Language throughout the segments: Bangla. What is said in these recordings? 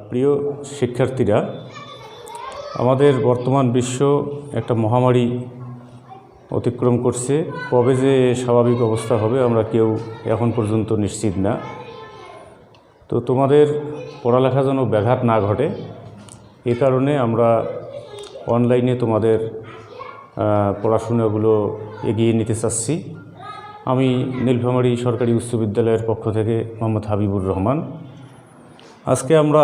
প্রিয় শিক্ষার্থীরা, আমাদের বর্তমান বিশ্ব একটা মহামারী অতিক্রম করছে। কবে যে স্বাভাবিক অবস্থা হবে আমরা কেউ এখন পর্যন্ত নিশ্চিত না। তো তোমাদের পড়ালেখা যেন ব্যাঘাত না ঘটে, এ কারণে আমরা অনলাইনে তোমাদের পড়াশোনাগুলো এগিয়ে নিতে চাচ্ছি। আমি নীলফামারী সরকারি উচ্চ বিদ্যালয়ের পক্ষ থেকে মোহাম্মদ হাবিবুর রহমান। আজকে আমরা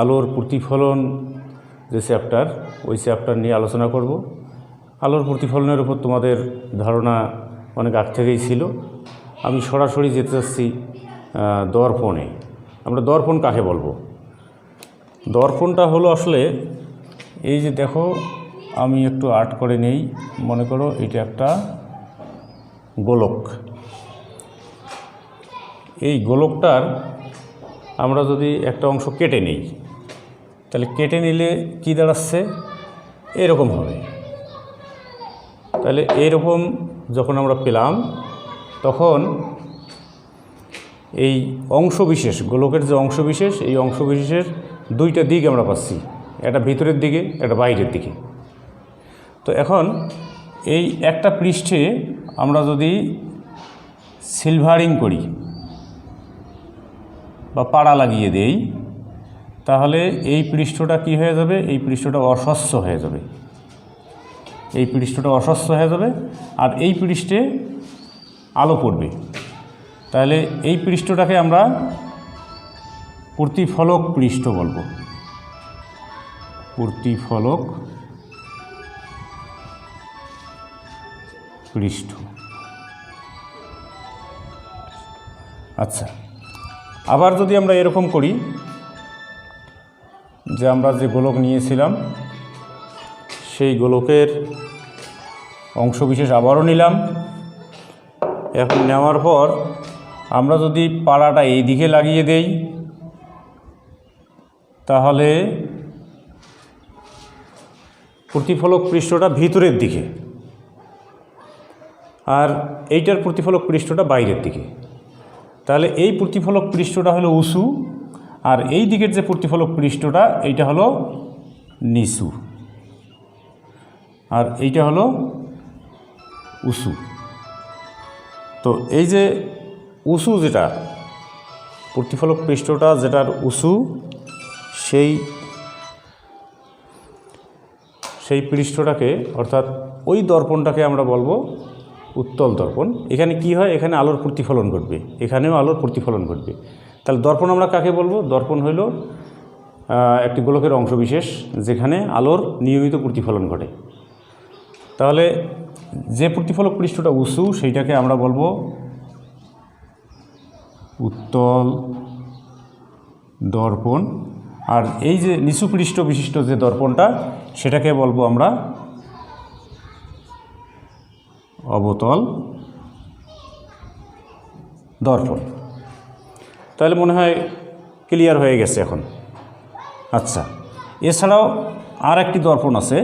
আলোর প্রতিফলন যে চ্যাপ্টার, ওই চ্যাপ্টার নিয়ে আলোচনা করব। আলোর প্রতিফলনের উপর তোমাদের ধারণা অনেক আগ থেকেই ছিল। আমি সরাসরি যেতে চাচ্ছি দর্পণে। আমরা দর্পণ কাকে বলবো? দর্পণটা হলো আসলে এই যে দেখো, আমি একটু আর্ট করে নেই। মনে করো এটা একটা গোলক। এই গোলকটার আমরা যদি একটা অংশ কেটে নিই, তাহলে কেটে নিলে কি দাঁড়াচ্ছে? এরকম হবে। তাহলে এইরকম যখন আমরা পেলাম, তখন এই অংশবিশেষ, গোলকের যে অংশবিশেষ, এই অংশবিশেষের দুইটা দিক আমরা পাচ্ছি, একটা ভিতরের দিকে, একটা বাইরের দিকে। তো এখন এই একটা পৃষ্ঠে আমরা যদি সিলভারিং করি বা পাড়া লাগিয়ে দেই, তাহলে এই পৃষ্ঠটা কি হয়ে যাবে? এই পৃষ্ঠটা অস্বচ্ছ হয়ে যাবে। এই পৃষ্ঠটা অস্বচ্ছ হয়ে যাবে, আর এই পৃষ্ঠে আলো পড়বে। তাহলে এই পৃষ্ঠটাকে আমরা প্রতিফলক পৃষ্ঠ বলবো। প্রতিফলক পৃষ্ঠ। আচ্ছা, আবার যদি আমরা এরকম করি যে আমরা যে গোলক নিয়েছিলাম, সেই গোলকের অংশবিশেষ আবারও নিলাম। এখন নেওয়ার পর আমরা যদি পাড়াটা এই দিকে লাগিয়ে দেই, তাহলে প্রতিফলক পৃষ্ঠটা ভিতরের দিকে, আর এইটার প্রতিফলক পৃষ্ঠটা বাইরের দিকে। তাহলে এই প্রতিফলক পৃষ্ঠটা হলো উঁচু, আর এই দিকের যে প্রতিফলক পৃষ্ঠটা, এইটা হলো নিচু, আর এইটা হলো উঁচু। তো এই যে উঁচু, যেটা প্রতিফলক পৃষ্ঠটা যেটার উঁচু, সেই পৃষ্ঠটাকে, অর্থাৎ ওই দর্পণটাকে আমরা বলবো উত্তল দর্পণ। এখানে কি হয়? এখানে আলোর প্রতিফলন ঘটবে, এখানেও আলোর প্রতিফলন ঘটবে। তাহলে দর্পণ আমরা কাকে বলবো? দর্পণ হইল একটি গোলকের অংশবিশেষ যেখানে আলোর নিয়মিত প্রতিফলন ঘটে। তাহলে যে প্রতিফলক পৃষ্ঠটা উঁচু, সেইটাকে আমরা বলবো উত্তল দর্পণ। আর এই যে নিচু পৃষ্ঠ বিশিষ্ট যে দর্পণটা, সেটাকে বলবো আমরা অবতল দর্পণ। তাহলে মনে হয় ক্লিয়ার হয়ে গেছে এখন। আচ্ছা, এছাড়াও আর একটি দর্পণ আছে।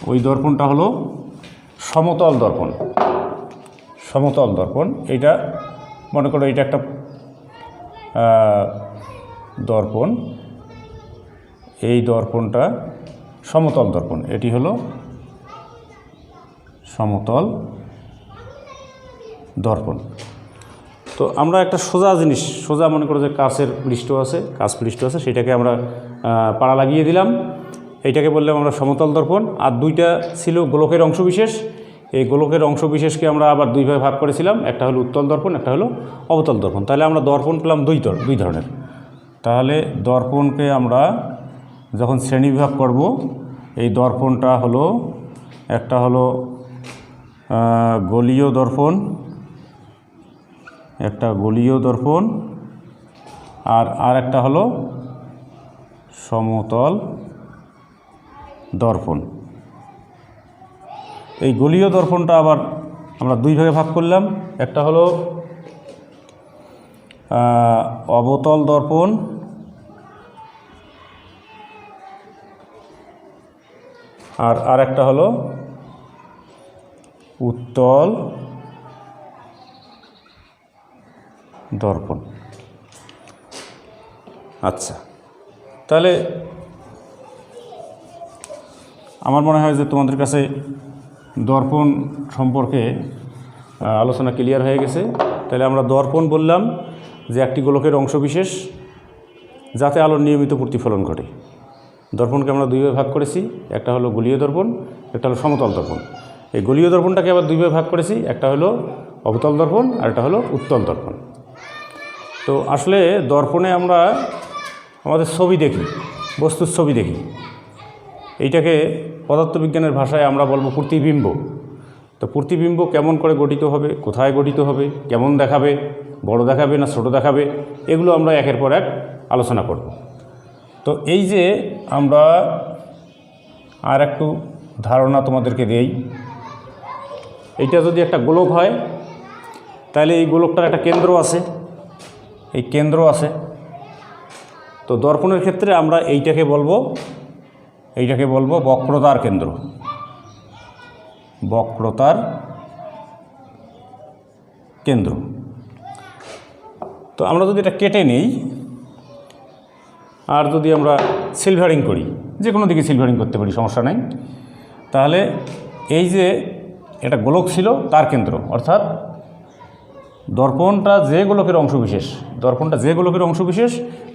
ওই দর্পণটা হলো সমতল দর্পণ। সমতল দর্পণ, এইটা মনে করো এটা একটা দর্পণ। এই দর্পণটা সমতল দর্পণ। এটি হলো সমতল দর্পণ। তো আমরা একটা সোজা জিনিস, সোজা মনে করো যে কাঁচের পৃষ্ঠ আছে, কাঁচ পৃষ্ঠ আছে, সেটাকে আমরা পাড়া লাগিয়ে দিলাম। এইটাকে বললাম আমরা সমতল দর্পণ। আর দুইটা ছিল গোলকের অংশবিশেষ। এই গোলকের অংশবিশেষকে আমরা আবার দুই ভাগে ভাগ করেছিলাম, একটা হলো উত্তল দর্পণ, একটা হলো অবতল দর্পণ। তাহলে আমরা দর্পণ পেলাম দুই ধরনের। তাহলে দর্পণকে আমরা যখন শ্রেণীবিভাগ করব, এই দর্পণটা হলো, একটা হলো গোলীয় দর্পণ, একটা গোলীয় দর্পণ, আর একটা হলো সমতল দর্পণ। এই গোলীয় দর্পণটা আবার আমরা দুই ভাগে ভাগ করলাম, একটা হলো অবতল দর্পণ, আর একটা হলো উত্তল দর্পণ। আচ্ছা, তাহলে আমার মনে হয় যে তোমাদের কাছে দর্পণ সম্পর্কে আলোচনা ক্লিয়ার হয়ে গেছে। তাহলে আমরা দর্পণ বললাম যে একটি গোলকের অংশবিশেষ যাতে আলোর নিয়মিত প্রতিফলন ঘটে। দর্পণকে আমরা দুইভাবে ভাগ করেছি, একটা হলো গোলীয় দর্পণ, একটা হলো সমতল দর্পণ। এই গোলীয় দর্পণটাকে আবার দুইভাবে ভাগ করেছি, একটা হলো অবতল দর্পণ আর একটা হলো উত্তল দর্পণ। তো আসলে দর্পণে আমরা আমাদের ছবি দেখি, বস্তুর ছবি দেখি। এইটাকে পদার্থবিজ্ঞানের ভাষায় আমরা বলবো প্রতিবিম্ব। তো প্রতিবিম্ব কেমন করে গঠিত হবে, কোথায় গঠিত হবে, কেমন দেখাবে, বড় দেখাবে না ছোট দেখাবে, এগুলো আমরা একের পর এক আলোচনা করব। তো এই যে আমরা আর একটু ধারণা তোমাদেরকে দেই, এইটা যদি একটা গোলক হয় তাহলে এই গোলকটার একটা কেন্দ্র আছে, এই কেন্দ্র আছে। তো দর্পণের ক্ষেত্রে আমরা এইটাকে বলবো বক্রতার কেন্দ্র, বক্রতার কেন্দ্র। তো আমরা যদি এটা কেটে নেই আর যদি আমরা সিলভারিং করি, যে কোনো দিকে সিলভারিং করতে পারি, সমস্যা নাই, তাহলে এই যে এটা গোলক ছিল তার কেন্দ্র, অর্থাৎ দর্পণটা যে গোলকের অংশবিশেষ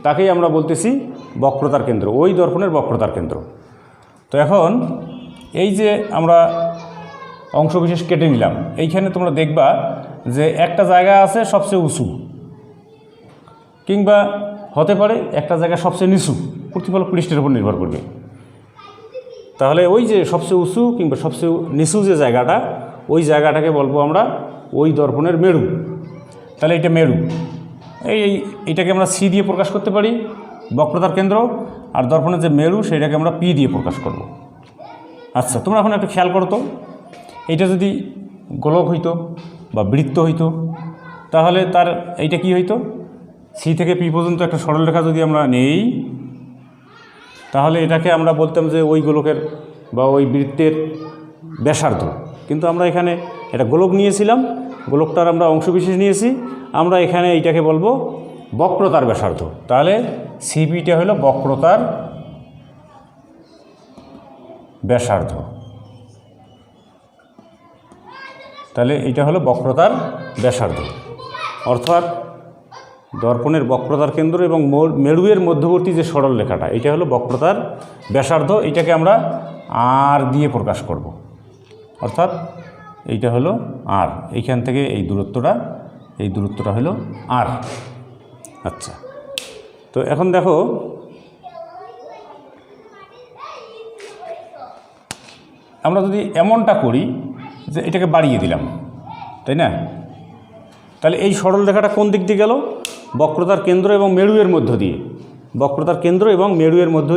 তাকেই আমরা বলতেছি বক্রতার কেন্দ্র, ওই দর্পণের বক্রতার কেন্দ্র। তো এখন এই যে আমরা অংশবিশেষ কেটে নিলাম, এইখানে তোমরা দেখবা যে একটা জায়গা আছে সবচেয়ে উঁচু, কিংবা হতে পারে একটা জায়গা সবচেয়ে নিচু, প্রতিফলক পৃষ্ঠের উপর নির্ভর করবে। তাহলে ওই যে সবচেয়ে উঁচু কিংবা সবচেয়ে নিচু যে জায়গাটা, ওই জায়গাটাকে বলবো আমরা ওই দর্পণের মেরু। তাহলে এটা মেরু, এইটাকে আমরা সি দিয়ে প্রকাশ করতে পারি, বক্রতার কেন্দ্র। আর দর্পণের যে মেরু সেটাকে আমরা পি দিয়ে প্রকাশ করব। আচ্ছা, তোমরা এখন একটু খেয়াল করো তো, এইটা যদি গোলক হইতো বা বৃত্ত হইতো তাহলে তার এইটা কি হইতো, সি থেকে পি পর্যন্ত একটা সরলরেখা যদি আমরা নেই তাহলে এটাকে আমরা বলতাম যে ওই গোলকের বা ওই বৃত্তের ব্যাসার্ধ। কিন্তু আমরা এখানে এটা গোলক নিয়েছিলাম, গোলকটার আমরা অংশবিশেষ নিয়েছি, আমরা এখানে এইটাকে বলবো বক্রতার ব্যাসার্ধ। তাহলে সিপিটা হলো বক্রতার ব্যাসার্ধ। তাহলে এটা হলো বক্রতার ব্যাসার্ধ, অর্থাৎ দর্পণের বক্রতার কেন্দ্র এবং মেরুয়ের মধ্যবর্তী যে সরল রেখাটা, এটা হলো বক্রতার ব্যাসার্ধ। এটাকে আমরা আর দিয়ে প্রকাশ করব, অর্থাৎ এইটা হলো আর, এইখান থেকে এই দূরত্বটা হলো আর। আচ্ছা, তো এখন দেখো আমরা যদি এমনটা করি যে এটাকে বাড়িয়ে দিলাম, তাই না, তাহলে এই সরল রেখাটা কোন দিক দিয়ে গেল, বক্রতার কেন্দ্র এবং মেরুয়ের মধ্য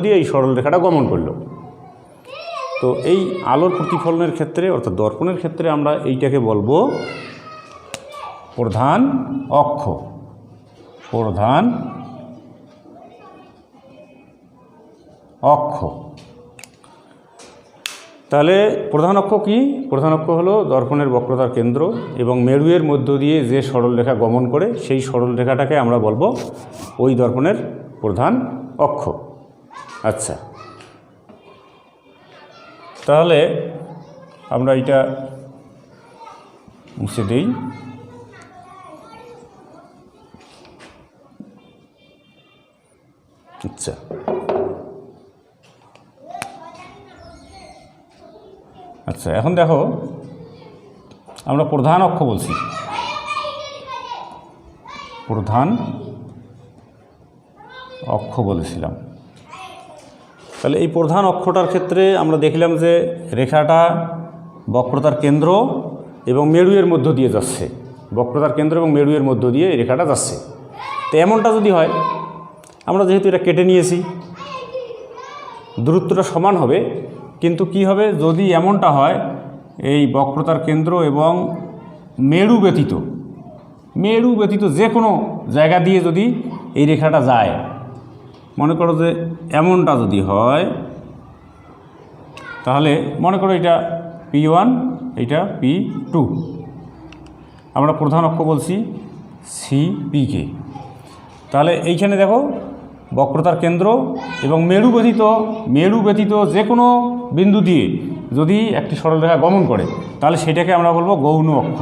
দিয়ে, এই সরল রেখাটা গমন করলো। তো এই আলোর প্রতিফলনের ক্ষেত্রে অর্থাৎ দর্পণের ক্ষেত্রে আমরা এইটাকে বলবো প্রধান অক্ষ। তাহলে প্রধান অক্ষ কি? প্রধান অক্ষ হলো দর্পণের বক্রতার কেন্দ্র এবং মেরুয়ের মধ্য দিয়ে যে সরলরেখা গমন করে সেই সরলরেখাটাকে আমরা বলবো ওই দর্পণের প্রধান অক্ষ। আচ্ছা, তাহলে আমরা এটা মুছে দিই। আচ্ছা, এখন দেখো আমরা প্রধান অক্ষ বলছি, প্রধান অক্ষ বলেছিলাম। তাহলে এই প্রধান অক্ষটার ক্ষেত্রে আমরা দেখলাম যে রেখাটা বক্রতার কেন্দ্র এবং মেরুয়ের মধ্য দিয়ে যাচ্ছে, এই রেখাটা যাচ্ছে। তো এমনটা যদি হয়, আমরা যেহেতু এটা কেটে নিয়েছি, দূরত্বটা সমান হবে, কিন্তু কি হবে যদি এমনটা হয় এই বক্রতার কেন্দ্র এবং মেরু ব্যতীত যে কোনো জায়গা দিয়ে যদি এই রেখাটা যায়, মনে করো যে এমনটা যদি হয়, তাহলে মনে করো এটা P1, এটা P2, আমরা প্রধান অক্ষ বলছি সিপিকে। তাহলে এইখানে দেখো বক্রতার কেন্দ্র এবং মেরু ব্যতীত যে কোনো বিন্দু দিয়ে যদি একটি সরলরেখা গমন করে তাহলে সেটাকে আমরা বলবো গৌণ অক্ষ।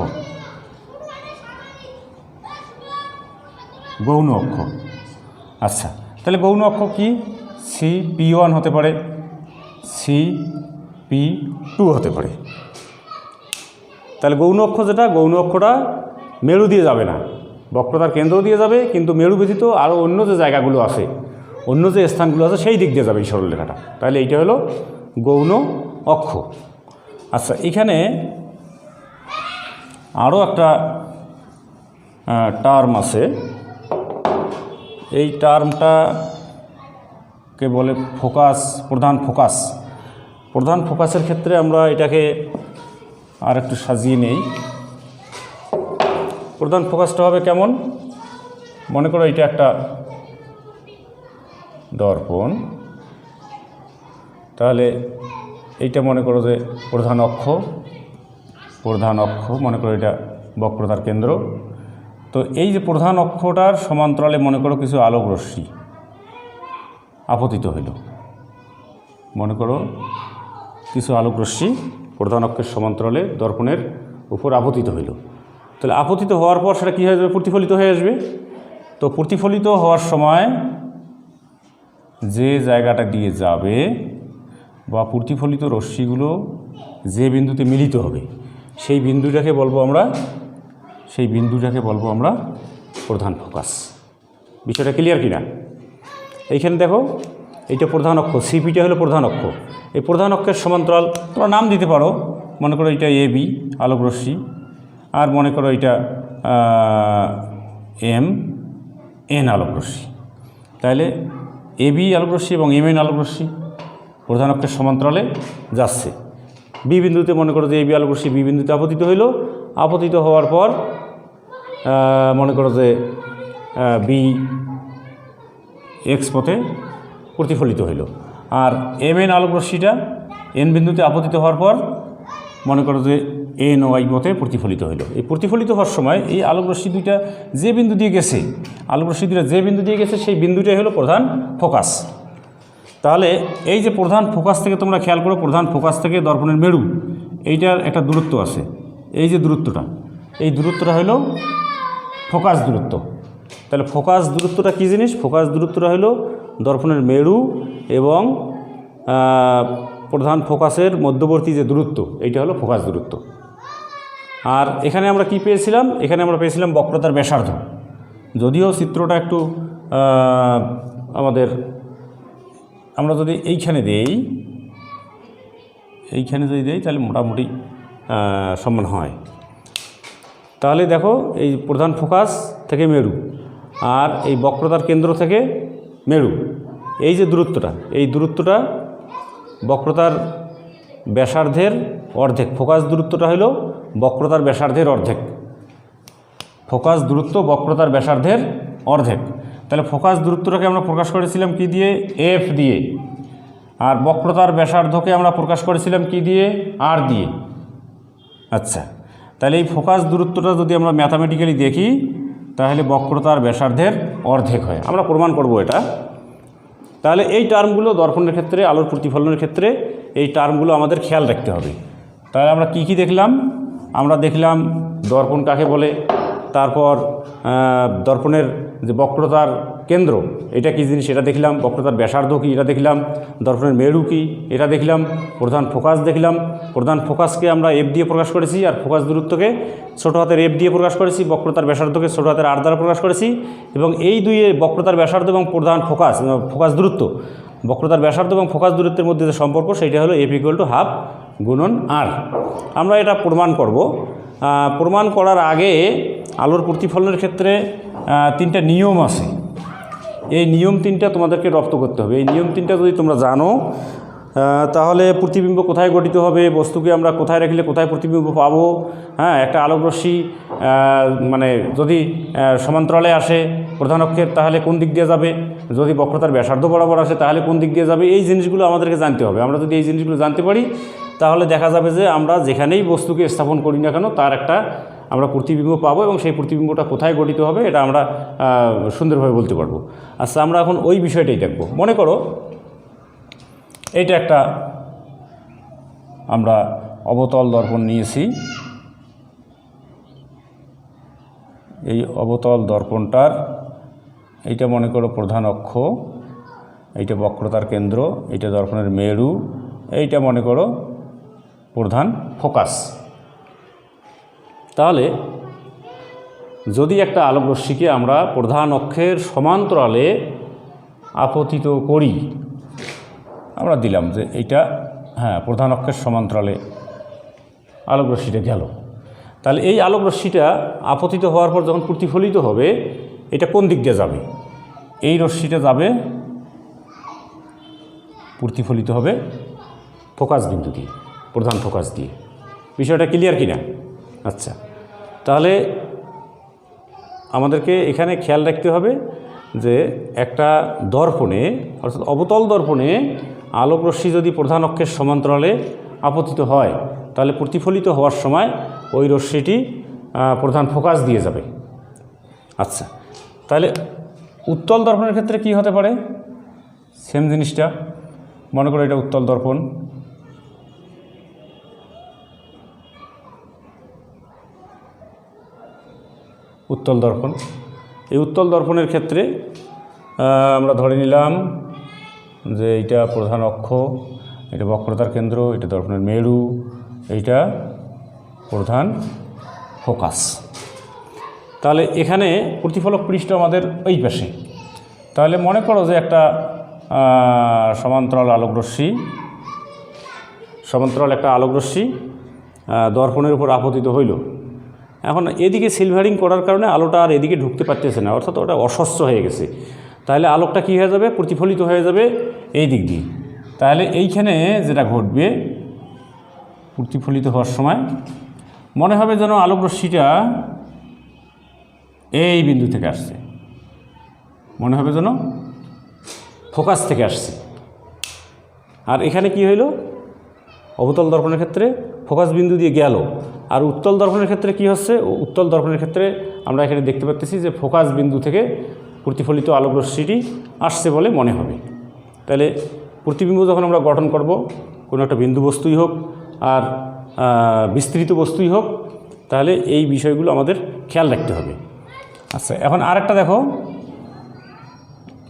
গৌণ অক্ষ। আচ্ছা, তাহলে গৌণ অক্ষ কি? CP1 হতে পারে, CP2 হতে পারে। তাহলে গৌণ অক্ষ যেটা, গৌণ অক্ষটা মেরু দিয়ে যাবে না, বক্রতার কেন্দ্র দিয়ে যাবে, কিন্তু মেরু ব্যতীত আরও অন্য যে জায়গাগুলো আছে, অন্য যে স্থানগুলো আছে সেই দিক দিয়ে যাবে এই সরলরেখাটা। তাহলে এইটা হলো গৌণ অক্ষ। আচ্ছা, এখানে আরও একটা টার্ম আছে, এই টার্মটাকে বলে ফোকাস, প্রধান ফোকাস। প্রধান ফোকাসের ক্ষেত্রে আমরা এটাকে আর একটু সাজিয়ে নেই। প্রধান ফোকাসটা হবে কেমন? মনে করো এটা একটা দর্পণ, তাহলে এইটা মনে করো যে প্রধান অক্ষ, মনে করো এটা বক্রতার কেন্দ্র। তো এই যে প্রধান অক্ষটার সমান্তরালে মনে করো কিছু আলোক রশ্মি আপতিত হইল, মনে করো কিছু আলোক রশ্মি প্রধান অক্ষের সমান্তরালে দর্পণের উপর আপতিত হইল। তাহলে আপতিত হওয়ার পর সেটা কী হয়ে যাবে? প্রতিফলিত হয়ে আসবে। তো প্রতিফলিত হওয়ার সময় যে জায়গাটা দিয়ে যাবে বা প্রতিফলিত রশ্মিগুলো যে বিন্দুতে মিলিত হবে সেই বিন্দুটাকে বলবো আমরা প্রধান ফোকাস। বিষয়টা ক্লিয়ার কিনা? এইখানে দেখো এইটা প্রধান অক্ষ, সিপিটা হলো প্রধান অক্ষ। এই প্রধান অক্ষের সমান্তরাল তোমরা নাম দিতে পারো, মনে করো এটা AB আলোক রশ্মি, আর মনে করো এটা MN আলোক রশ্মি। তাহলে AB আলোক রশ্মি এবং MN আলোক রশ্মি প্রধান অক্ষের সমান্তরালে যাচ্ছে। বি বিন্দুতে মনে করো যে AB আলোক রশ্মি বি বিন্দুতে আপতিত হইল, আপতিত হওয়ার পর মনে করো যে BX পথে প্রতিফলিত হইল, আর MN আলোক রশ্মিটা N বিন্দুতে আপতিত হওয়ার পর মনে করো যে NY পথে প্রতিফলিত হইল। এই প্রতিফলিত হওয়ার সময় এই আলোক রশ্মি দুইটা যে বিন্দু দিয়ে গেছে, সেই বিন্দুটাই হলো প্রধান ফোকাস। তাহলে এই যে প্রধান ফোকাস থেকে তোমরা খেয়াল করো, প্রধান ফোকাস থেকে দর্পণের মেরু এইটার একটা দূরত্ব আছে, এই যে দূরত্বটা, এই দূরত্বটা হলো ফোকাস দূরত্ব। তাহলে ফোকাস দূরত্বটা কী জিনিস? ফোকাস দূরত্বটা হলো দর্পণের মেরু এবং প্রধান ফোকাসের মধ্যবর্তী যে দূরত্ব, এইটা হলো ফোকাস দূরত্ব। আর এখানে আমরা কি পেয়েছিলাম? এখানে আমরা পেয়েছিলাম বক্রতার ব্যাসার্ধ। যদিও চিত্রটা একটু আমরা যদি এইখানে যদি দেই তাহলে মোটামুটি সমান হয়। তাহলে দেখো এই প্রধান ফোকাস থেকে মেরু আর এই বক্রতার কেন্দ্র থেকে মেরু, এই যে দূরত্বটা, এই দূরত্বটা বক্রতার ব্যাসার্ধের অর্ধেক। ফোকাস দূরত্বটা হলো বক্রতার ব্যাসার্ধের অর্ধেক। ফোকাস দূরত্ব বক্রতার ব্যাসার্ধের অর্ধেক। তাহলে ফোকাস দূরত্বটাকে আমরা প্রকাশ করেছিলাম কি দিয়ে? F দিয়ে। আর বক্রতার ব্যাসার্ধকে আমরা প্রকাশ করেছিলাম কি দিয়ে? R দিয়ে। আচ্ছা, তাহলে এই ফোকাস দূরত্বটা যদি আমরা ম্যাথামেটিক্যালি দেখি তাহলে বক্রতার ব্যাসার্ধের অর্ধেক হয়। আমরা প্রমাণ করব এটা। তাহলে এই টার্মগুলো দর্পণের ক্ষেত্রে, আলোর প্রতিফলনের ক্ষেত্রে এই টার্মগুলো আমাদের খেয়াল রাখতে হবে। তাহলে আমরা কি দেখলাম? আমরা দেখলাম দর্পণ কাকে বলে, তারপর দর্পণের যে বক্রতার কেন্দ্র এটা কী জিনিস এটা দেখলাম, বক্রতার ব্যাসার্ধ কী এটা দেখলাম, দর্পণের মেরু কী এটা দেখলাম, প্রধান ফোকাস দেখলাম। প্রধান ফোকাসকে আমরা F দিয়ে প্রকাশ করেছি, আর ফোকাস দূরত্বকে ছোটো হাতের F দিয়ে প্রকাশ করেছি, বক্রতার ব্যাসার্ধকে ছোটো হাতের R দ্বারা প্রকাশ করেছি। এবং এই দুইয়ে বক্রতার ব্যাসার্ধ এবং প্রধান ফোকাস দূরত্ব, বক্রতার ব্যাসার্ধ এবং ফোকাস দূরত্বের মধ্যে যে সম্পর্ক সেইটা হলো F = ½ গুণন R। আমরা এটা প্রমাণ করব। প্রমাণ করার আগে আলোর প্রতিফলনের ক্ষেত্রে 3টা নিয়ম আছে। এই নিয়ম 3টা তোমাদেরকে রপ্ত করতে হবে। এই নিয়ম 3টা যদি তোমরা জানো তাহলে প্রতিবিম্ব কোথায় গঠিত হবে, বস্তুকে আমরা কোথায় রাখলে কোথায় প্রতিবিম্ব পাবো, হ্যাঁ, একটা আলোক রশ্মি মানে যদি সমান্তরালে আসে প্রধান অক্ষের তাহলে কোন দিক দিয়ে যাবে, যদি বক্রতার ব্যাসার্ধ বরাবর আসে তাহলে কোন দিক দিয়ে যাবে, এই জিনিসগুলো আমাদেরকে জানতে হবে। আমরা যদি এই জিনিসগুলো জানতে পারি তাহলে দেখা যাবে যে আমরা যেখানেই বস্তুকে স্থাপন করি না কেন তার একটা আমরা প্রতিবিম্ব পাবো এবং সেই প্রতিবিম্বটা কোথায় গঠিত হবে এটা আমরা সুন্দরভাবে বলতে পারবো। আচ্ছা, আমরা এখন ওই বিষয়টাই দেখব। মনে করো এইটা একটা আমরা অবতল দর্পণ নিয়েছি। এই অবতল দর্পণটার এইটা মনে করো প্রধান অক্ষ, এইটা বক্রতার কেন্দ্র, এইটা দর্পণের মেরু, এইটা মনে করো প্রধান ফোকাস। তাহলে যদি একটা আলোকরশ্মিকে আমরা প্রধান অক্ষের সমান্তরালে আপতিত করি, আমরা দিলাম যে এইটা প্রধান অক্ষের সমান্তরালে আলোকরশ্মিটা গেল, তাহলে এই আলোকরশ্মিটা আপতিত হওয়ার পর যখন প্রতিফলিত হবে এটা কোন দিক দিয়ে যাবে? এই রশ্মিটা যাবে, প্রতিফলিত হবে ফোকাস বিন্দু দিয়ে, প্রধান ফোকাস দিয়ে। বিষয়টা ক্লিয়ার কিনা? আচ্ছা, তাহলে আমাদেরকে এখানে খেয়াল রাখতে হবে যে একটা দর্পণে অর্থাৎ অবতল দর্পণে আলোকরশ্মি যদি প্রধান অক্ষের সমান্তরালে আপতিত হয় তাহলে প্রতিফলিত হওয়ার সময় ওই রশ্মিটি প্রধান ফোকাস দিয়ে যাবে। আচ্ছা, তাহলে উত্তল দর্পণের ক্ষেত্রে কি হতে পারে? সেম জিনিসটা, মনে করো এটা উত্তল দর্পণ, উত্তল দর্পণ। এই উত্তল দর্পণের ক্ষেত্রে আমরা ধরে নিলাম যে এইটা প্রধান অক্ষ, এটা বক্রতার কেন্দ্র, এটা দর্পণের মেরু, এইটা প্রধান ফোকাস। তাহলে এখানে প্রতিফলক পৃষ্ঠ আমাদের এই পাশে। তাহলে মনে করো যে একটা সমান্তরাল একটা আলোকরশ্মি দর্পণের উপর আপতিত হইল। এখন এদিকে সিলভারিং করার কারণে আলোটা আর এদিকে ঢুকতে পারতেছে না, অর্থাৎ ওটা অস্বচ্ছ হয়ে গেছে। তাহলে আলোকটা কী হয়ে যাবে? প্রতিফলিত হয়ে যাবে এই দিক দিয়ে। তাহলে এইখানে যেটা ঘটবে, প্রতিফলিত হওয়ার সময় মনে হবে যেন আলোকরশ্মিটা এই বিন্দু থেকে আসছে, মনে হবে যেন ফোকাস থেকে আসছে। আর এখানে কি হইল? অবতল দর্পণের ক্ষেত্রে ফোকাস বিন্দু দিয়ে গেল। আর উত্তল দর্পণের ক্ষেত্রে কি হচ্ছে? উত্তল দর্পণের ক্ষেত্রে আমরা এখানে দেখতে পাচ্ছি যে ফোকাস বিন্দু থেকে প্রতিফলিত আলোকরশ্মিটি আসছে বলে মনে হবে। তাহলে প্রতিবিম্ব যখন আমরা গঠন করব, কোনো একটা বিন্দু বস্তুই হোক আর বিস্তৃত বস্তুই হোক, তাহলে এই বিষয়গুলো আমাদের খেয়াল রাখতে হবে। আচ্ছা, এখন আরেকটা দেখো,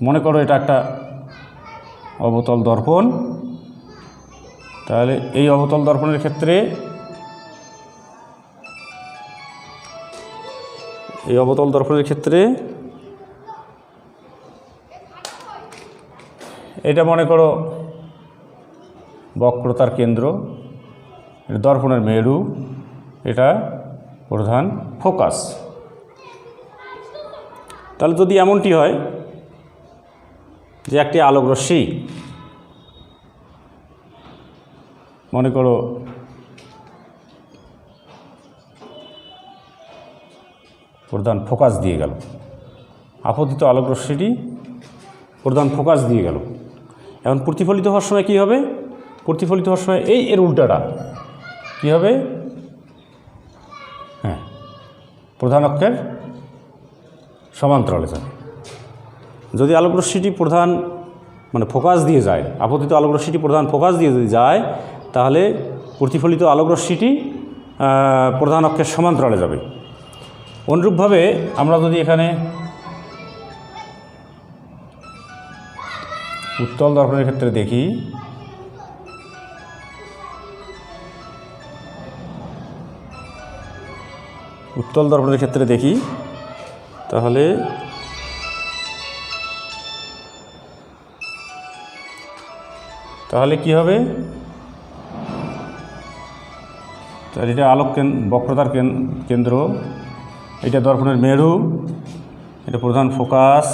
মনে করো এটা একটা অবতল দর্পণ। তাহলে এই অবতল দর্পণের ক্ষেত্রে এটা মনে করো বক্রতার কেন্দ্র, এটা দর্পণের মেরু, এটা প্রধান ফোকাস। তাহলে যদি এমনটি হয় যে একটি আলোকরশ্মি মনে করো প্রধান ফোকাস দিয়ে গেল, আপতিত আলোকরশ্মিটি প্রধান ফোকাস দিয়ে গেল, এখন প্রতিফলিত হওয়ার সময় কী হবে? প্রতিফলিত হওয়ার সময় এর উল্টাটা কী হবে? প্রধান অক্ষের সমান্তরালে যাবে। যদি আলোকরশ্মিটি প্রধান ফোকাস দিয়ে যায়, আপতিত আলোকরশ্মিটি প্রধান ফোকাস দিয়ে যদি যায়, তাহলে প্রতিফলিত আলোকরশ্মিটি প্রধান অক্ষের সমান্তরালে যাবে। অনুরূপভাবে আমরা যদি এখানে উত্তল দর্পণের ক্ষেত্রে দেখি, তাহলে কি হবে? তাহলে এটা বক্রতার কেন্দ্র, এটা দর্পণের মেরু, এটা প্রধান ফোকাস।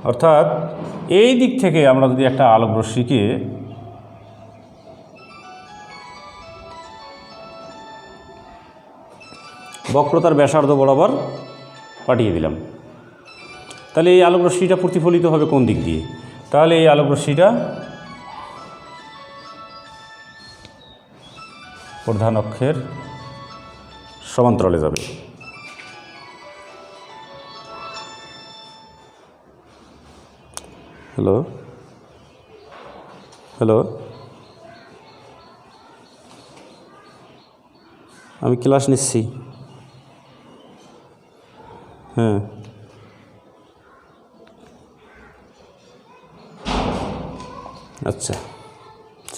অর্থাৎ এই দিক থেকে আমরা যদি একটা আলোকরশ্মিকে বক্রতার ব্যাসার্ধ বরাবর পাঠিয়ে দিলাম, তাহলে এই আলোকরশ্মিটা প্রতিফলিত হবে কোন দিক দিয়ে? তাহলে এই আলোকরশ্মিটা প্রধান অক্ষের সমান্তরালে যাবে। হ্যালো হ্যালো, আমি ক্লাস নিচ্ছি। হ্যাঁ, আচ্ছা,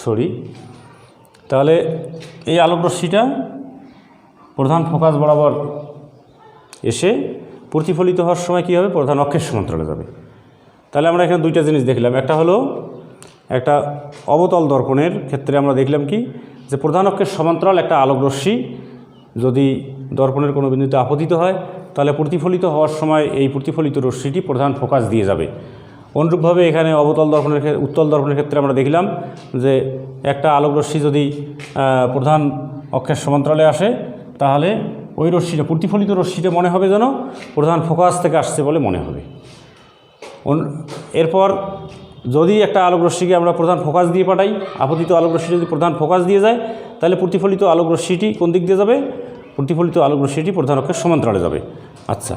সরি। তাহলে এই আলোকরশ্মিটা প্রধান ফোকাস বরাবর এসে প্রতিফলিত হওয়ার সময় কী হবে, প্রধান অক্ষের সমান্তরালে যাবে। তাহলে আমরা এখানে দুইটা জিনিস দেখলাম। একটা হলো একটা অবতল দর্পণের ক্ষেত্রে আমরা দেখলাম কি, যে প্রধান অক্ষের সমান্তরাল একটা আলোকরশ্মি যদি দর্পণের কোনো বিন্দুতে আপতিত হয়, তাহলে প্রতিফলিত হওয়ার সময় এই প্রতিফলিত রশ্মিটি প্রধান ফোকাস দিয়ে যাবে। অনুরূপভাবে এখানে অবতল দর্পণের উত্তল দর্পণের ক্ষেত্রে আমরা দেখলাম যে একটা আলোকরশ্মি যদি প্রধান অক্ষের সমান্তরালে আসে, তাহলে ওই রশ্মিটা, প্রতিফলিত রশ্মিটা মনে হবে যেন প্রধান ফোকাস থেকে আসছে বলে মনে হবে। এরপর যদি একটা আলোকরশ্মিকে আমরা প্রধান ফোকাস দিয়ে পাঠাই, আপতিত আলোকরশ্মি যদি প্রধান ফোকাস দিয়ে যায়, তাহলে প্রতিফলিত আলোকরশ্মিটি কোন দিক দিয়ে যাবে, প্রতিফলিত আলোকরশ্মিটি প্রধান অক্ষের সমান্তরালে যাবে। আচ্ছা,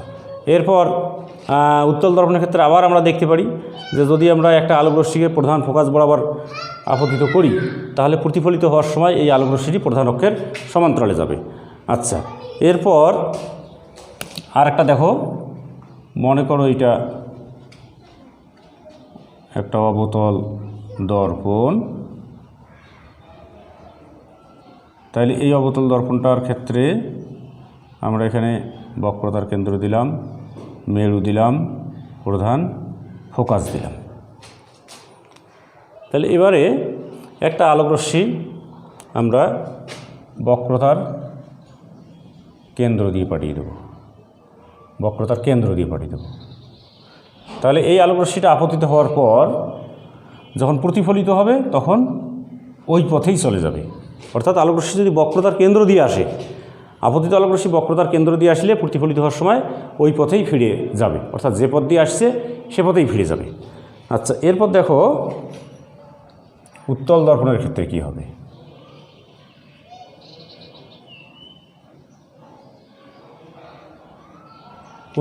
এরপর উত্তল দর্পণের ক্ষেত্রে আবার আমরা দেখতে পারি যে যদি আমরা একটা আলোকরশ্মিকে প্রধান ফোকাস বরাবর আপতিত করি, তাহলে প্রতিফলিত হওয়ার সময় এই আলোকরশ্মিটি প্রধান অক্ষের সমান্তরালে যাবে। আচ্ছা, এরপর আর একটা দেখো, মনে করো এটা একটা অবতল দর্পণ। তাহলে এই অবতল দর্পণটার ক্ষেত্রে আমরা এখানে বক্রতার কেন্দ্র দিলাম, মেরু দিলাম, প্রধান ফোকাস দিলাম। তাহলে এবারে একটা আলোকরশ্মি আমরা বক্রতার কেন্দ্র দিয়ে পাঠিয়ে দেব, বক্রতার কেন্দ্র দিয়ে পাঠিয়ে দেব। তাহলে এই আলোকরশ্মিটা আপতিত হওয়ার পর যখন প্রতিফলিত হবে তখন ওই পথেই চলে যাবে। অর্থাৎ আলোকরশ্মি যদি বক্রতার কেন্দ্র দিয়ে আসে, আপতিত আলোকরশ্মি বক্রতার কেন্দ্র দিয়ে আসলে প্রতিফলিত হওয়ার সময় ওই পথেই ফিরে যাবে, অর্থাৎ যে পথ দিয়ে আসছে সে পথেই ফিরে যাবে। আচ্ছা, এরপর দেখো উত্তল দর্পণের ক্ষেত্রে কি হবে।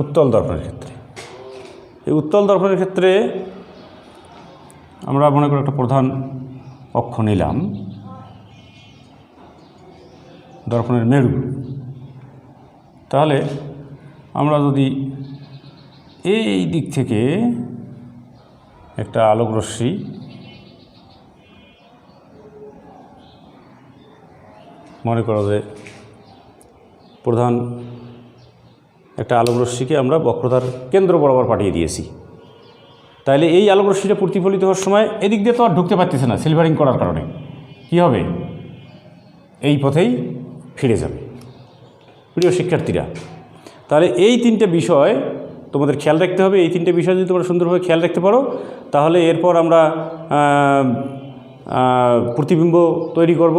উত্তল দর্পণের ক্ষেত্রে, এই উত্তল দর্পণের ক্ষেত্রে আমরা মনে করি একটা প্রধান অক্ষ নিলাম, দর্পণের মেরু। তাহলে আমরা যদি এই দিক থেকে একটা আলোকরশ্মি মনে করো যে প্রধান একটা আলোকরশ্মিকে আমরা বক্রতার কেন্দ্র বরাবর পাঠিয়ে দিয়েছি, তাহলে এই আলোকরশ্মিটা প্রতিফলিত হওয়ার সময় এদিক দিয়ে তো আর ঢুকতে পারতেছে না, সিলভারিং করার কারণে কি হবে, এই পথেই ফিরে যাবে। প্রিয় শিক্ষার্থীরা, তাহলে এই তিনটে বিষয় তোমাদের খেয়াল রাখতে হবে। এই তিনটে বিষয় যদি তোমরা সুন্দরভাবে খেয়াল রাখতে পারো, তাহলে এরপর আমরা প্রতিবিম্ব তৈরি করব।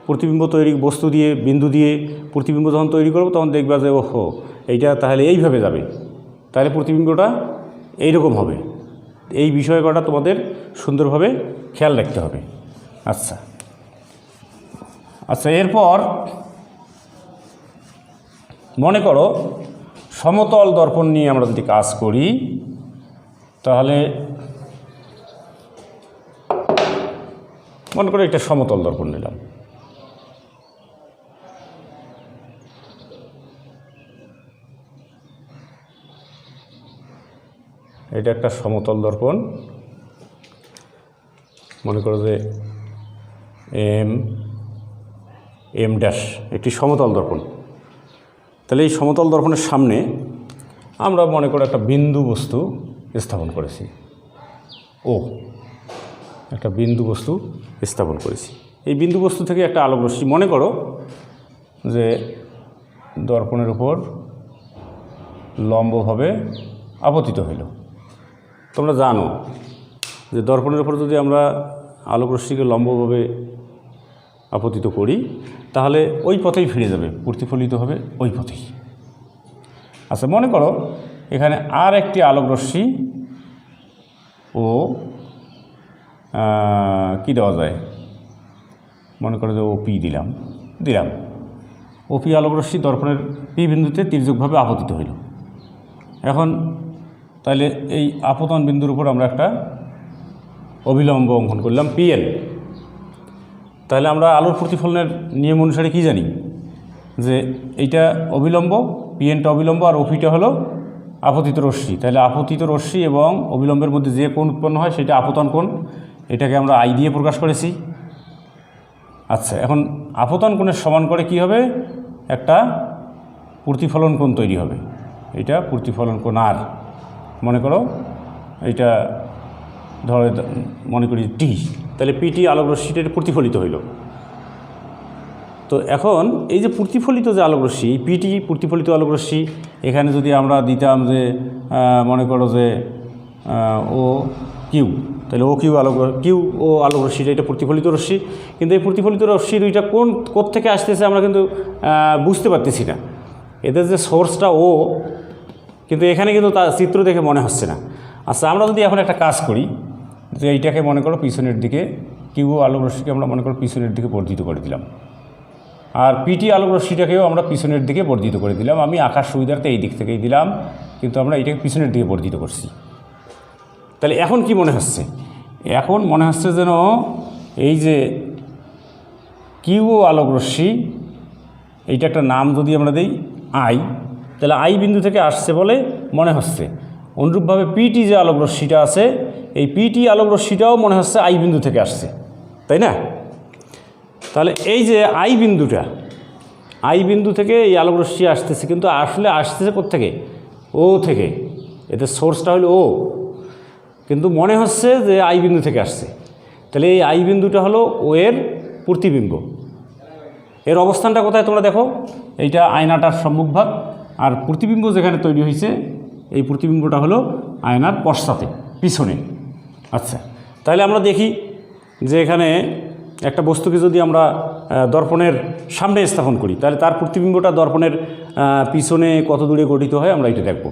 প্রতিবিম্ব তৈরি বস্তু দিয়ে, বিন্দু দিয়ে প্রতিবিম্ব যখন তৈরি করব, তখন দেখবা যে ওহো এইটা তাহলে এইভাবে যাবে, তাহলে প্রতিবিম্বটা এইরকম হবে। এই বিষয় কটা তোমাদের সুন্দরভাবে খেয়াল রাখতে হবে। আচ্ছা আচ্ছা, এরপর মনে করো সমতল দর্পণ নিয়ে আমরা যদি কাজ করি, তাহলে মনে করো একটা সমতল দর্পণ নিলাম। এটা একটা সমতল দর্পণ, মনে করো যে এম ড্যাশ একটি সমতল দর্পণ। তাহলে এই সমতল দর্পণের সামনে আমরা মনে করো একটা বিন্দু বস্তু স্থাপন করেছি, ও একটা বিন্দু বস্তু স্থাপন করেছি। এই বিন্দু বস্তু থেকে একটা আলোকরশ্মি মনে করো যে দর্পণের উপর লম্বভাবে আপতিত হইল। তোমরা জানো যে দর্পণের উপর যদি আমরা আলোকরশ্মিকে লম্বভাবে আপতিত করি, তাহলে ওই পথেই ফিরে যাবে, প্রতিফলিত হবে ওই পথেই। আচ্ছা, মনে করো এখানে আর একটি আলোকরশ্মি ও কি দেওয়া যায়, মনে করো যে ওপি দিলাম। ওপি আলোক রশ্মি দর্পণের পি বিন্দুতে তির্যকভাবে আপতিত হইল। এখন তাহলে এই আপতন বিন্দুর উপর আমরা একটা অবিলম্ব অঙ্কন করলাম পিএল। তাহলে আমরা আলোর প্রতিফলনের নিয়ম অনুসারে কি জানি যে এইটা অবিলম্ব, পিএনটা অবিলম্ব আর ওপিটা হলো আপতিত রশ্মি। তাহলে আপতিত রশ্মি এবং অবিলম্বের মধ্যে যে কোণ উৎপন্ন হয় সেটা আপতন কোণ, এটাকে আমরা আই দিয়ে প্রকাশ করেছি। আচ্ছা, এখন আপতন কোণের সমান করে কি হবে, একটা প্রতিফলন কোণ তৈরি হবে। এটা প্রতিফলন কোণ আর, মনে করো এটা ধরে মনে করি টি, তাহলে পিটি আলোক রশ্মিটা প্রতিফলিত হইল। তো এখন এই যে প্রতিফলিত যে আলোক রশ্মি, এই পিটি প্রতিফলিত আলোক রশ্মি, এখানে যদি আমরা দিতাম যে মনে করো যে ও কিউ, তাহলে ও কিউ আলোক রশ্মিটা এটা প্রতিফলিত রশ্মি। কিন্তু এই প্রতিফলিত রশ্মি দুইটা কোত্থেকে আসতেছে আমরা কিন্তু বুঝতে পারতেছি না। এদের যে সোর্সটা ও, কিন্তু এখানে কিন্তু তার চিত্র দেখে মনে হচ্ছে না। আচ্ছা, আমরা যদি এখন একটা কাজ করি যে এইটাকে মনে করো পিছনের দিকে, কিউ আলোক রশ্মিকে আমরা মনে করো পিছনের দিকে বর্ধিত করে দিলাম, আর পিটি আলোক রশ্মিটাকেও আমরা পিছনের দিকে বর্ধিত করে দিলাম। আমি আঁকার সুবিধার্থে এই দিক থেকেই দিলাম, কিন্তু আমরা এটাকে পিছনের দিকে বর্ধিত করছি। তাহলে এখন কি মনে হচ্ছে, এখন মনে হচ্ছে যেন এই যে কিউ আলোক রশ্মি, এইটা একটা নাম যদি আমরা দিই আই, তাহলে আই বিন্দু থেকে আসছে বলে মনে হচ্ছে। অনুরূপভাবে পিটি যে আলোক রশ্মিটা আছে, এই পিটি আলোক রশ্মিটাও মনে হচ্ছে আই বিন্দু থেকে আসছে, তাই না? তাহলে এই যে আই বিন্দুটা, আই বিন্দু থেকে এই আলোক রশ্মি আসতেছে, কিন্তু আসলে আসতেছে কোত্থেকে, ও থেকে। এতে সোর্সটা হলো ও, কিন্তু মনে হচ্ছে যে আই বিন্দু থেকে আসছে। তাহলে এই আই বিন্দুটা হলো ও এর প্রতিবিম্ব। এর অবস্থানটা কোথায় তোমরা দেখো, এইটা আয়নাটার সম্মুখভাগ, আর প্রতিবিম্ব যেখানে তৈরি হয়েছে এই প্রতিবিম্বটা হলো আয়নার পশ্চাতে, পিছনে। আচ্ছা, তাহলে আমরা দেখি যে এখানে একটা বস্তুকে যদি আমরা দর্পণের সামনে স্থাপন করি, তাহলে তার প্রতিবিম্বটা দর্পণের পিছনে কত দূরে গঠিত হয় আমরা এটা দেখব।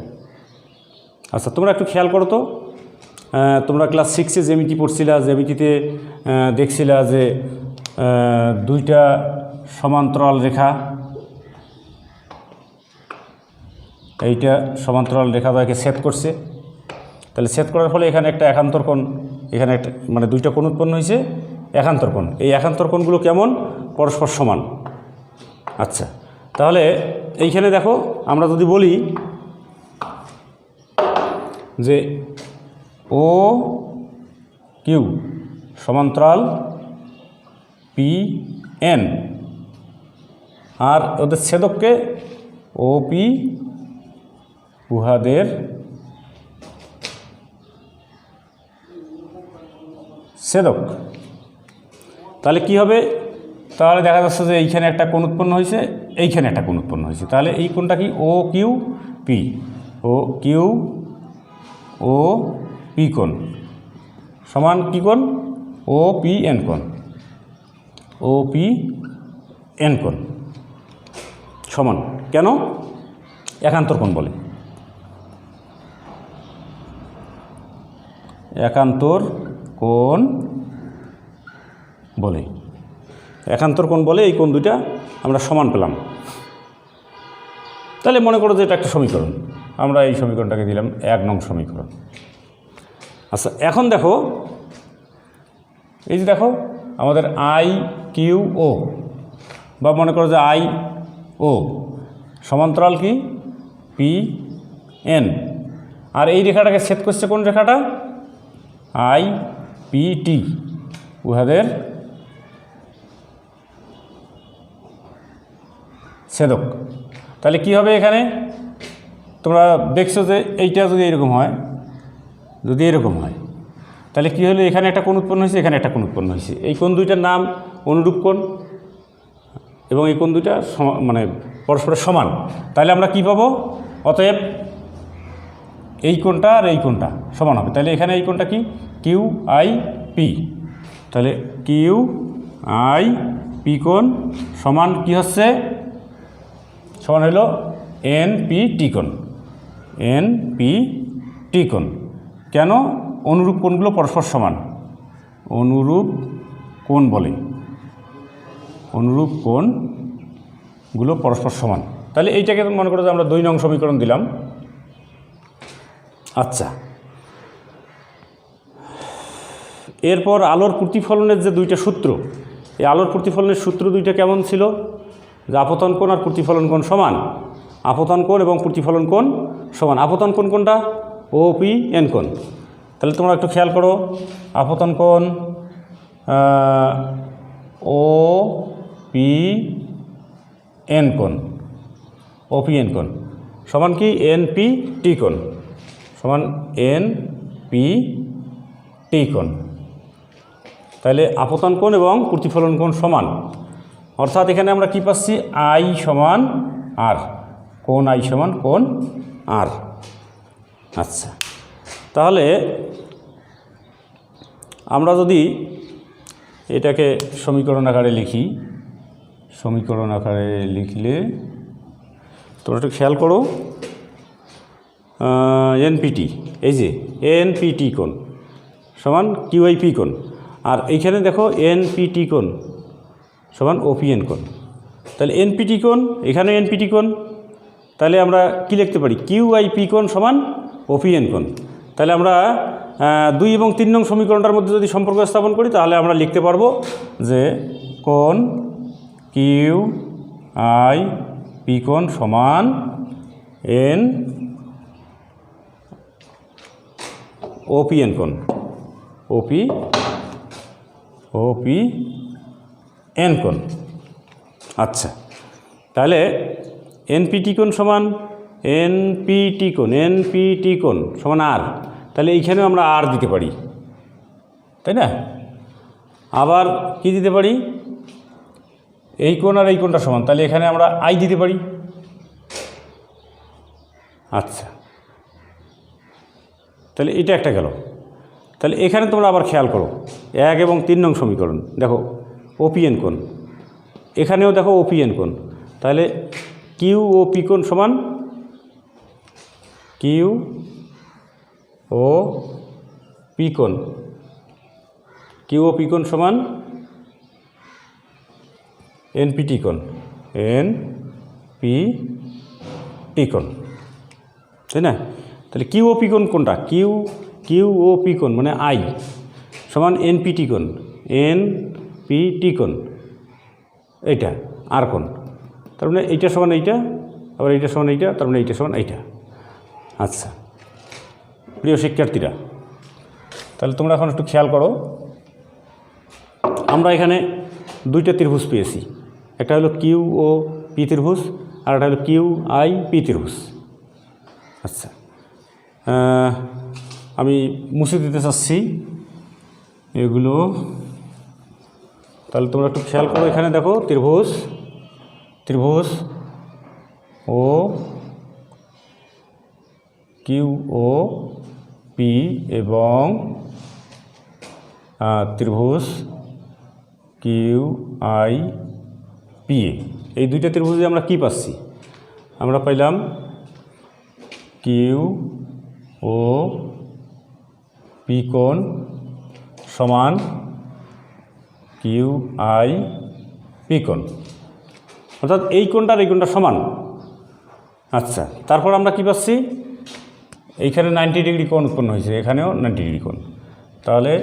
আচ্ছা, তোমরা একটু খেয়াল করো তো, তোমরা ক্লাস 6-এ জ্যামিতি পড়ছিলা, জ্যামিতিতে দেখছিলা যে দুইটা সমান্তরাল রেখা, এইটা সমান্তরাল রেখা দ্বয়কে ছেদ করছে। তাহলে ছেদ করার ফলে এখানে একটা একান্তর কোণ, এখানে একটা মানে দুইটা কোণ উৎপন্ন হয়েছে, একান্তর কোণ। এই একান্তর কোণগুলো কেমন, পরস্পর সমান। আচ্ছা, তাহলে এইখানে দেখো আমরা যদি বলি যে ও কিউ সমান্তরাল পি এন, আর ওদের ছেদককে ও পি উহাদের ছেদক। তাহলে কি হবে, তাহলে দেখা যাচ্ছে যে এইখানে একটা কোণ উৎপন্ন হয়েছে, এইখানে একটা কোণ উৎপন্ন হয়েছে। তাহলে এই কোণটা কি, O Q P, O Q O P কোণ সমান কি কোণ, ও পি এন কোণ, ও পি এন কোণ সমান কেন, একান্তর কোণ বলে। একান্তর কোণ বলে, একান্তর কোণ বলে এই কোণ দুইটা আমরা সমান পেলাম। তাহলে মনে করো যে এটা একটা সমীকরণ, আমরা এই সমীকরণটাকে দিলাম 1 নং সমীকরণ। আচ্ছা, এখন দেখো এই যে দেখো আমাদের আই কিউ ও, বা মনে করো যে আই ও সমান্তরাল কি পি এন, আর এই রেখাটাকে ছেদ করছে কোন রেখাটা, আই পি টি, উহাদের ছেদক। তাহলে কি হবে, এখানে তোমরা দেখছো যে এইটা যদি এরকম হয়, যদি এরকম হয়, তাহলে কি হলো, এখানে একটা কোণ উৎপন্ন হয়েছে, এখানে একটা কোণ উৎপন্ন হয়েছে। এই কোণ দুইটার নাম অনুরূপ কোণ, এবং এই কোণ দুইটা মানে পরস্পরের সমান। তাহলে আমরা কি পাবো, অতএব এই কোণটা আর এই কোণটা সমান হবে। তাহলে এখানে এই কোণটা কি, কিউ আই পি, তাহলে কিউ আই পি কোণ সমান কি হচ্ছে, সমান হলো এন পি টি কোণ, এন পি টি কোণ। কেন, অনুরূপ কোণগুলো পরস্পর সমান, অনুরূপ কোণ বলে, অনুরূপ কোণ গুলো পরস্পর সমান। তাহলে এইটাকে মনে করো যে আমরা 2 নং সমীকরণ দিলাম। আচ্ছা, এরপর আলোর প্রতিফলনের যে 2টা সূত্র, এই আলোর প্রতিফলনের সূত্র 2টা কেমন ছিল? যে আপতন কোণ আর প্রতিফলন কোণ সমান। আপতন কোণ এবং প্রতিফলন কোণ সমান। আপতন কোণ কোনটা? OPN কোণ। তাহলে তোমরা একটু খেয়াল করো, আপতন কোণ OPN কোণ, OPN কোণ সমান কি? NPT কোণ সমান NPT কোণ। তাহলে আপতন কোণ এবং প্রতিফলন কোণ সমান, অর্থাৎ এখানে আমরা কি পাচ্ছি? I সমান R, কোণ I সমান কোণ R। আচ্ছা, তাহলে আমরা যদি এটাকে সমীকরণ আকারে লিখি, সমীকরণ আকারে লিখলে তোমরা একটু খেয়াল করো, NPT, এই যে NPT কোণ সমান QIP কোণ, আর এইখানে দেখো NPT কোণ সমান OPN কোণ। তাহলে NPT কোণ, এখানে NPT কোণ, তাহলে আমরা কি লিখতে পারি? QIP কোণ সমান OPN কোণ। তাহলে আমরা 2 এবং 3 নং সমীকরণটার মধ্যে যদি সম্পর্ক স্থাপন করি, তাহলে আমরা লিখতে পারবো যে কোণ QIP কোণ সমান OPN কোণ, OPN কোণ। আচ্ছা, তাহলে NPT কোণ সমান NPT কোণ সমান R। তাহলে এইখানেও আমরা R দিতে পারি, তাই না? আবার কি দিতে পারি? এই কোণ আর এই কোণটা সমান, তাহলে এখানে আমরা I দিতে পারি। আচ্ছা, তাহলে এটা একটা গেল। তাহলে এখানে তোমরা আবার খেয়াল করো, 1 এবং 3 নং সমীকরণ দেখো OPN কোণ, এখানেও দেখো OPN কোণ। তাহলে QOP কোণ সমান QOP কোণ, QOP কোণ সমান NPT কোণ, NPT কোণ, তাই না? তাহলে QOP কোণ কোনটা? QOP কোণ মানে I সমান NPT কোণ, NPT কোণ এইটা R কোণ। তার মানে এইটা সমান এইটা, আবার এইটা সমান এইটা, তার মানে এইটা সমান এইটা। আচ্ছা প্রিয় শিক্ষার্থীরা, তাহলে তোমরা এখন একটু খেয়াল করো, আমরা এখানে 2টা ত্রিভুজ পেয়েছি, একটা হলো QOP ত্রিভুজ আর একটা হলো QIP ত্রিভুজ। আচ্ছা, আমি মুছে দিতে চাচ্ছি এগুলো। তাহলে তোমরা একটু খেয়াল করো, এখানে দেখো ত্রিভুজ QOP এবং ত্রিভুজ QIP, এই 2টা ত্রিভুজে আমরা কি পাচ্ছি? আমরা পাইলাম QOP কোণ সমান QIP কোণ, অর্থাৎ এই কোণটা আর এই কোণটা সমান। আচ্ছা, তারপর আমরা কি পাচ্ছি? এইখানে 90 ডিগ্রি কোণ উৎপন্ন হয়েছে, এখানেও 90 ডিগ্রি কোণ। তাহলে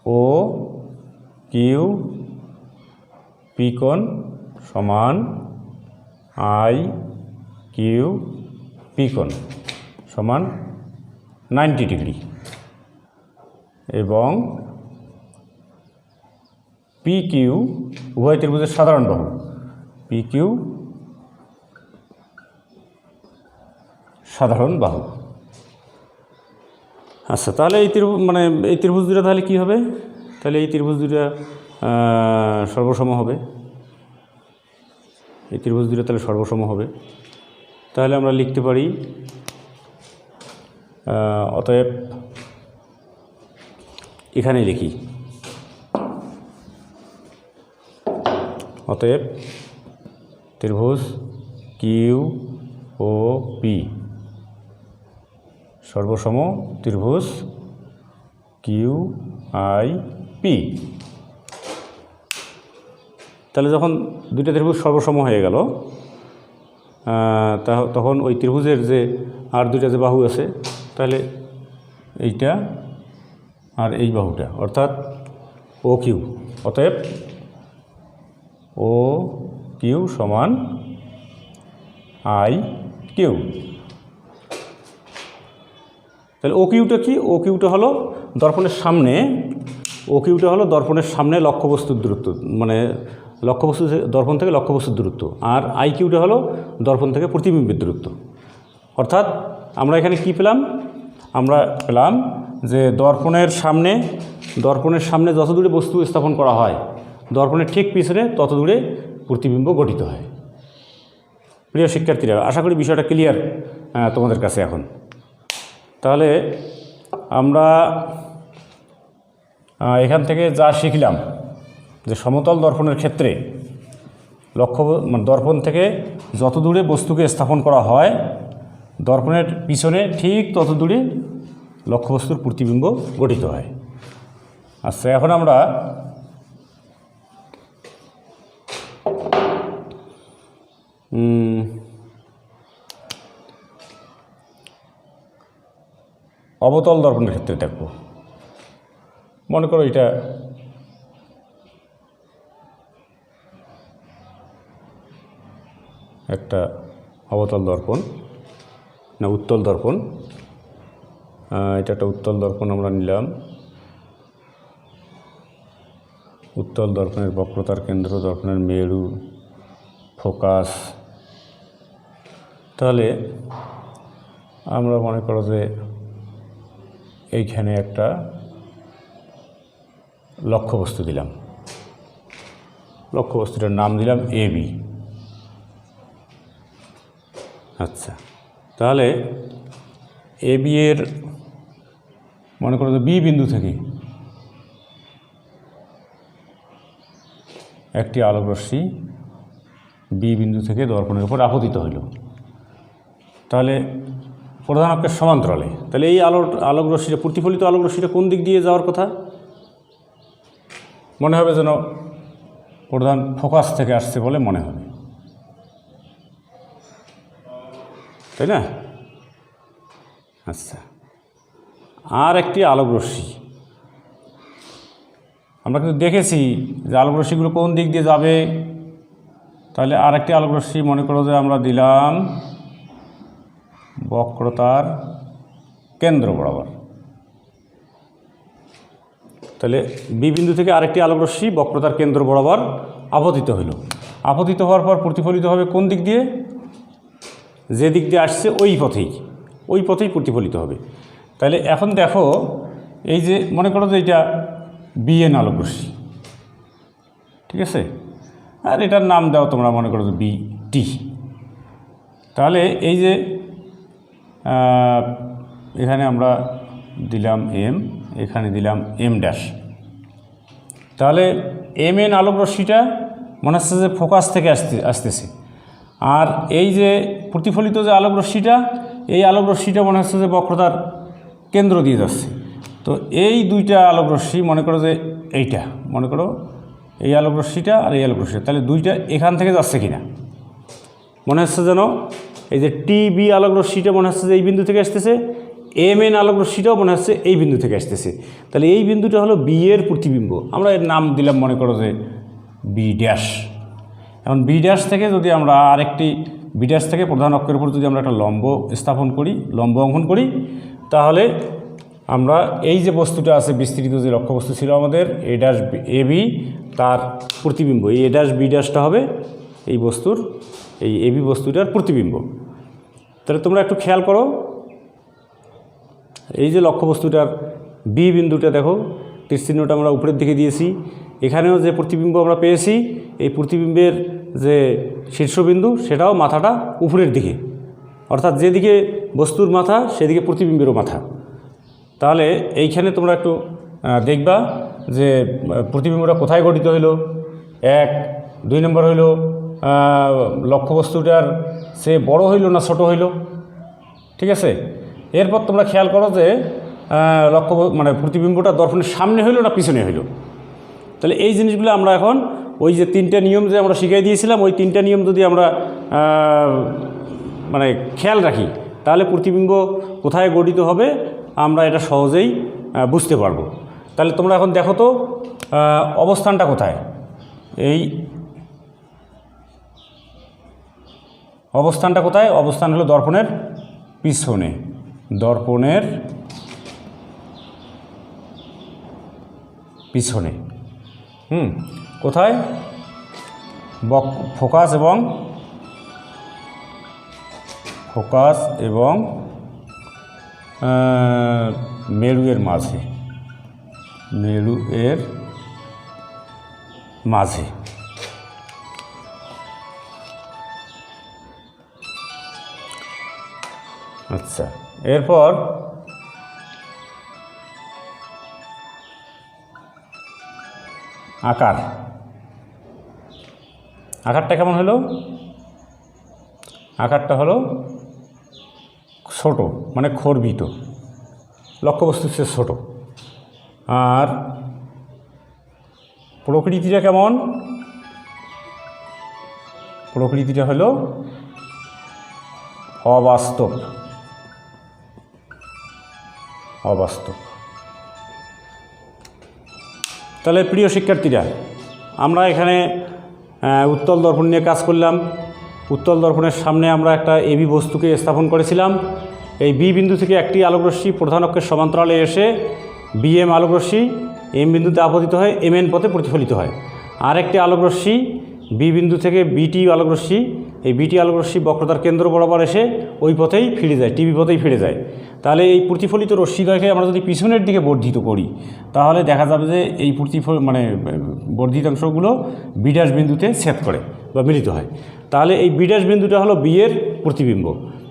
OQP কোণ সমান IQP কোণ সমান 90 ডিগ্রি এবং PQ উভয় ত্রিভুজের সাধারণ বাহু, PQ সাধারণ বাহু। আচ্ছা, তাহলে এই ত্রিভুজ দুটা তাহলে কী হবে? তাহলে এই ত্রিভুজ দুটা সর্বসম হবে, এই ত্রিভুজ দুটা তাহলে সর্বসম হবে। তাহলে আমরা লিখতে পারি অতএব, এখানে লিখি অতএব ত্রিভুজ QOP সর্বসম ত্রিভুজ QIP। তাহলে যখন দুইটা ত্রিভুজ সর্বসম হয়ে গেল তখন ওই ত্রিভুজের যে আর দুইটা যে বাহু আছে তাহলে এইটা আর এই বাহুটা অর্থাৎ ও কিউ, অতএব ও কিউ সমান আই কিউ। তাহলে ও কিউটা কি? ও কিউটা হলো দর্পণের সামনে, ও কিউটা হলো দর্পণের সামনে লক্ষ্যবস্তুর দূরত্ব, মানে লক্ষ্যবস্তু দর্পণ থেকে লক্ষ্যবস্তুর দূরত্ব, আর আই কিউটা হলো দর্পণ থেকে প্রতিবিম্বের দূরত্ব। অর্থাৎ আমরা এখানে কি পেলাম? আমরা পেলাম যে দর্পণের সামনে যত দূরে বস্তু স্থাপন করা হয় দর্পণের ঠিক পিছনে তত দূরে প্রতিবিম্ব গঠিত হয়। প্রিয় শিক্ষার্থীরা, আশা করি বিষয়টা ক্লিয়ার তোমাদের কাছে এখন। তাহলে আমরা এখান থেকে যা শিখলাম যে সমতল দর্পণের ক্ষেত্রে দর্পণ থেকে যত দূরে বস্তুকে স্থাপন করা হয় দর্পণের পিছনে ঠিক তত দূরে লক্ষ্যবস্তুর প্রতিবিম্ব গঠিত হয়। আচ্ছা, এখন আমরা অবতল দর্পণের ক্ষেত্রে দেখব। মনে করো এটা একটা অবতল দর্পণ না উত্তল দর্পণ, এটা একটা উত্তল দর্পণ আমরা নিলাম। উত্তল দর্পণের বক্রতার কেন্দ্র, দর্পণের মেরু, ফোকাস। তাহলে আমরা মনে করো যে এইখানে একটা লক্ষ্যবস্তু দিলাম, লক্ষ্যবস্তুটার নাম দিলাম এ বি। আচ্ছা, তাহলে এ বি এর মনে করো যে বি বিন্দু থেকে একটি আলোকরশ্মি বি বিন্দু থেকে দর্পণের উপর আপতিত হইল। তাহলে প্রধান অক্ষের সমান্তরালে, তাহলে এই আলোকরশ্মিটা প্রতিফলিত আলোকরশ্মিটা কোন দিক দিয়ে যাওয়ার কথা? মনে হবে যেন প্রধান ফোকাস থেকে আসছে বলে মনে হবে, তাই না? আচ্ছা, আর একটি আলোকরশ্মি আমরা কিন্তু দেখেছি যে আলোকরশ্মিগুলো কোন দিক দিয়ে যাবে। তাহলে আর একটি আলোকরশ্মি মনে করো যে আমরা দিলাম বক্রতার কেন্দ্র বরাবর। তাহলে বি বিন্দু থেকে আরেকটি আলোকরশ্মি বক্রতার কেন্দ্র বরাবর আপতিত হইল। আপতিত হওয়ার পর প্রতিফলিত হবে কোন দিক দিয়ে? যে দিক দিয়ে আসছে ওই পথেই প্রতিফলিত হবে। তাহলে এখন দেখো, এই যে মনে করো যে এটা বিএন আলোকরশ্মি, ঠিক আছে, আর এটার নাম দাও তোমরা মনে করো যে বি টি। তাহলে এই যে এখানে আমরা দিলাম এম, এখানে দিলাম এম ড্যাশ। তাহলে এম এন আলোকরশ্মিটা মনে হচ্ছে যে ফোকাস থেকে আসতেছে, আর এই যে প্রতিফলিত যে আলোকরশ্মিটা, এই আলোকরশ্মিটা মনে হচ্ছে যে বক্রতার কেন্দ্র দিয়ে যাচ্ছে। তো এই দুইটা আলোকরশ্মি মনে করো যে এইটা মনে করো এই আলোকরশ্মিটা আর এই আলোকরশ্মিটা, তাহলে দুইটা এখান থেকে যাচ্ছে কিনা মনে হচ্ছে যেন এই যে টি বি আলোকরশ্মিটা মনে হচ্ছে যে এই বিন্দু থেকে আসতেছে, এম এন আলোকরশ্মিটাও মনে হচ্ছে এই বিন্দু থেকে আসতেছে। তাহলে এই বিন্দুটা হলো বি এর প্রতিবিম্ব, আমরা এর নাম দিলাম মনে করো যে বি ড্যাশ। এখন বি ড্যাশ থেকে যদি আমরা আরেকটি বি ড্যাশ থেকে প্রধান অক্ষের উপর যদি আমরা একটা লম্ব স্থাপন করি, লম্ব অঙ্কন করি, তাহলে আমরা এই যে বস্তুটা আছে বিস্তৃত যে লক্ষ্যবস্তু ছিল আমাদের এ ড্যাশ এ বি, তার প্রতিবিম্ব এই এ ড্যাশ বি ড্যাশটা হবে এই বস্তুর, এই এ বি বস্তুটার প্রতিবিম্ব। তাহলে তোমরা একটু খেয়াল করো, এই যে লক্ষ্যবস্তুটার বি বিন্দুটা দেখো, তীর চিহ্নটা আমরা উপরের দিকে দিয়েছি, এখানেও যে প্রতিবিম্ব আমরা পেয়েছি এই প্রতিবিম্বের যে শীর্ষবিন্দু সেটাও মাথাটা উপরের দিকে, অর্থাৎ যেদিকে বস্তুর মাথা সেদিকে প্রতিবিম্বেরও মাথা। তাহলে এইখানে তোমরা একটু দেখবা যে প্রতিবিম্বটা কোথায় গঠিত হইল। 1, 2 নম্বর হইল লক্ষ্যবস্তুটার সে বড় হইল না ছোট হইল, ঠিক আছে। এরপর তোমরা খেয়াল করো যে প্রতিবিম্বটা দর্পণের সামনে হইল না পিছনে হইল। তাহলে এই জিনিসগুলো আমরা এখন ওই যে 3টে নিয়ম যে আমরা শিখিয়ে দিয়েছিলাম, ওই 3টে নিয়ম যদি আমরা মানে খেয়াল রাখি, তাহলে প্রতিবিম্ব কোথায় গঠিত হবে আমরা এটা সহজেই বুঝতে পারবো। তাহলে তোমরা এখন দেখো তো অবস্থানটা কোথায়। এই অবস্থানটা কোথায়? অবস্থান হলো দর্পণের পিছনে, দর্পণের পিছনে। কোথায়? ফোকাস এবং মেরুয়ের মাঝে, আচ্ছা। এরপর আকারটা কেমন হলো? আকারটা হলো ছোট, মানে খর্বিত, লক্ষ্যবস্তুর চেয়ে ছোট। আর প্রকৃতিটা কেমন? প্রকৃতিটা হলো অবাস্তব। তাহলে প্রিয় শিক্ষার্থীরা, আমরা এখানে উত্তল দর্পণ নিয়ে কাজ করলাম। উত্তল দর্পণের সামনে আমরা একটা এবি বস্তুকে স্থাপন করেছিলাম। এই বি বিন্দু থেকে একটি আলোকরশ্মি প্রধান অক্ষের সমান্তরালে এসে বিএম আলোকরশ্মি এম বিন্দুতে আপতিত হয়, এমএন পথে প্রতিফলিত হয়। আর একটি আলোকরশ্মি বি বিন্দু থেকে বিটি আলোকরশ্মি, এই বিটি আলোকরশ্মি বক্রতার কেন্দ্র বরাবর এসে ওই পথেই ফিরে যায়, টিভি পথেই ফিরে যায়। তাহলে এই প্রতিফলিত রশ্মিদ্বয়কে আমরা যদি পিছনের দিকে বর্ধিত করি, তাহলে দেখা যাবে যে এই বর্ধিতাংশগুলো বি ড্যাশ বিন্দুতে ছেদ করে বা মিলিত হয়। তাহলে এই বি ড্যাশ বিন্দুটা হলো বি এর প্রতিবিম্ব।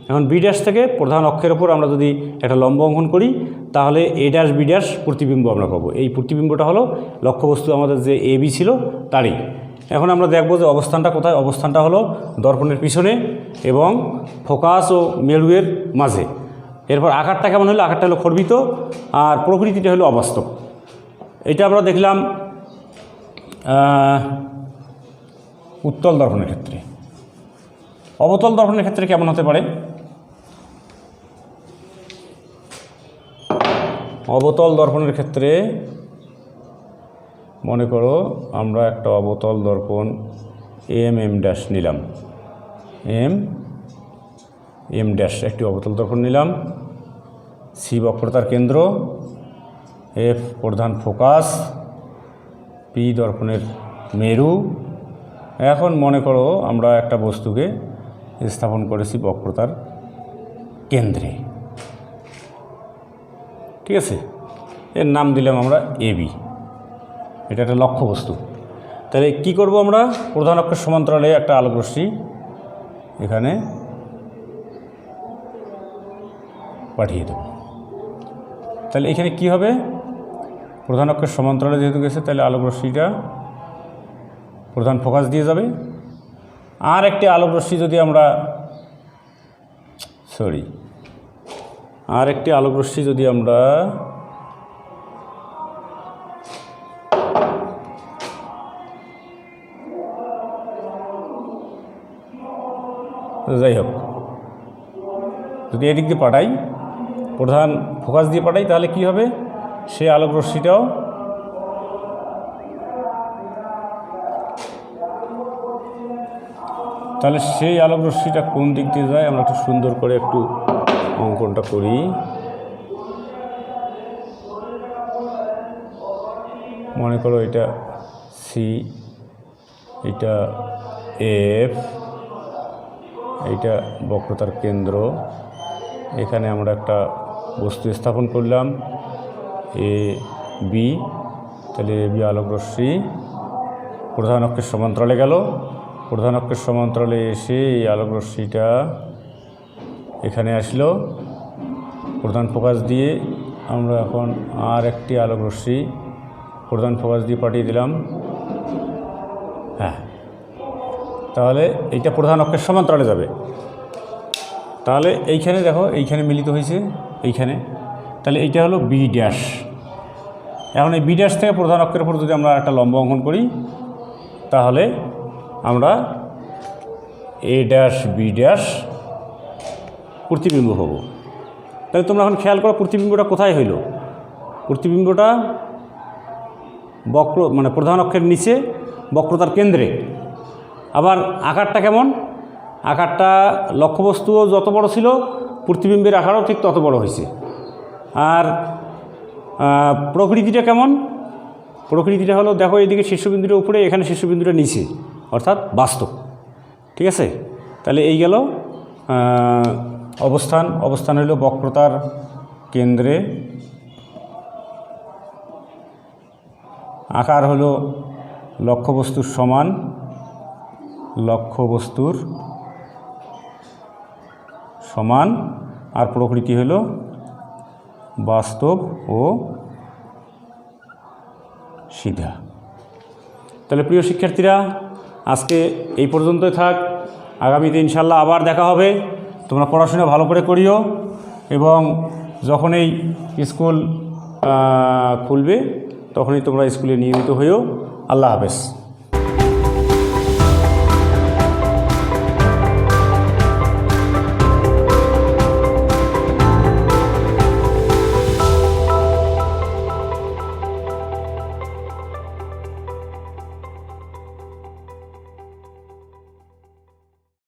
এখন বি ড্যাশ থেকে প্রধান অক্ষের ওপর আমরা যদি একটা লম্ব অঙ্কন করি, তাহলে এ ড্যাশ বি ড্যাশ প্রতিবিম্ব আমরা পাবো। এই প্রতিবিম্বটা হলো লক্ষ্যবস্তু আমাদের যে এ বি ছিল তারই। এখন আমরা দেখব যে অবস্থানটা কোথায়। অবস্থানটা হলো দর্পণের পিছনে এবং ফোকাস ও মেরুয়ের মাঝে। এরপর আকারটা কেমন হলো? আকারটা হলো খর্বিত, আর প্রকৃতিটা হলো অবাস্তব। এটা আমরা দেখলাম উত্তল দর্পণের ক্ষেত্রে। অবতল দর্পণের ক্ষেত্রে কেমন হতে পারে? অবতল দর্পণের ক্ষেত্রে মনে করো আমরা একটা অবতল দর্পণ এম ড্যাশ নিলাম, এম ড্যাশ একটি অবতল দর্পণ নিলাম। সি বক্রতার কেন্দ্র, এফ প্রধান ফোকাস, পি দর্পণের মেরু। এখন মনে করো আমরা একটা বস্তুকে স্থাপন করেছি বক্রতার কেন্দ্রে, ঠিক আছে? এর নাম দিলাম আমরা এবি। এটা একটা লক্ষ্যবস্তু। তাহলে কি করব আমরা? প্রধান অক্ষের সমান্তরালে একটা আলোকরশ্মি এখানে পাঠিয়ে দেব। তাহলে এখানে কি হবে? প্রধান অক্ষের সমান্তরালে যেহেতু গেছে, তাহলে আলোকরশ্মিটা প্রধান ফোকাস দিয়ে যাবে। আর একটি আলোকরশ্মি যদি আমরা যাই হোক, যদি এদিক দিয়ে পাঠাই, প্রধান ফোকাস দিয়ে পাঠাই, তাহলে কি হবে? সেই আলোকরশ্মিটাও তাহলে সেই আলোকরশ্মিটা কোন দিক দিয়ে যায় আমরা একটু সুন্দর করে একটু অঙ্কনটা করি। মনে করো এটা সি, এটা এফ, এইটা বক্রতার কেন্দ্র। এখানে আমরা একটা বস্তু স্থাপন করলাম এ বি। তাহলে এ বি আলোকরশ্মি প্রধান অক্ষের সমান্তরালে গেল। প্রধান অক্ষের সমান্তরালে এসে এই আলোকরশ্মিটা এখানে আসলো প্রধান ফোকাস দিয়ে। আমরা এখন আর একটি আলোকরশ্মি প্রধান ফোকাস দিয়ে পাঠিয়ে দিলাম। হ্যাঁ, তাহলে এইটা প্রধান অক্ষের সমান্তরালে যাবে। তাহলে এইখানে দেখো, এইখানে মিলিত হয়েছে এইখানে। তাহলে এইটা হলো বি ড্যাশ। এখন এই বি ড্যাশ থেকে প্রধান অক্ষের উপর যদি আমরা একটা লম্ব অঙ্কন করি, তাহলে আমরা এ ড্যাশ বি ড্যাশ প্রতিবিম্ব হব। তাহলে তোমরা এখন খেয়াল করো প্রতিবিম্বটা কোথায় হইল। প্রতিবিম্বটা বক্র মানে প্রধান অক্ষের নিচে বক্রতার কেন্দ্রে। আবার আকারটা কেমন, আকারটা লক্ষ্যবস্তুও যত বড় ছিল প্রতিবিম্বের আকারও ঠিক তত বড় হয়েছে। আর প্রকৃতিটা কেমন, প্রকৃতিটা হলো দেখো এইদিকে শীর্ষবিন্দুটা উপরে, এখানে শীর্ষবিন্দুটা নিচে, অর্থাৎ বাস্তব। ঠিক আছে, তাহলে এই গেল অবস্থান হইল বক্রতার কেন্দ্রে, আকার হলো লক্ষ্যবস্তুর সমান, লক্ষ্যবস্তুর সমান, আর প্রকৃতি হলো বাস্তব ও সিধা। তাহলে প্রিয় শিক্ষার্থীরা, আজকে এই পর্যন্তই থাক। আগামীতে ইনশাল্লাহ আবার দেখা হবে। তোমরা পড়াশোনা ভালো করে করিও এবং যখনই স্কুল খুলবে তখনই তোমরা স্কুলে নিয়মিত হইও। আল্লাহ হাফেজ।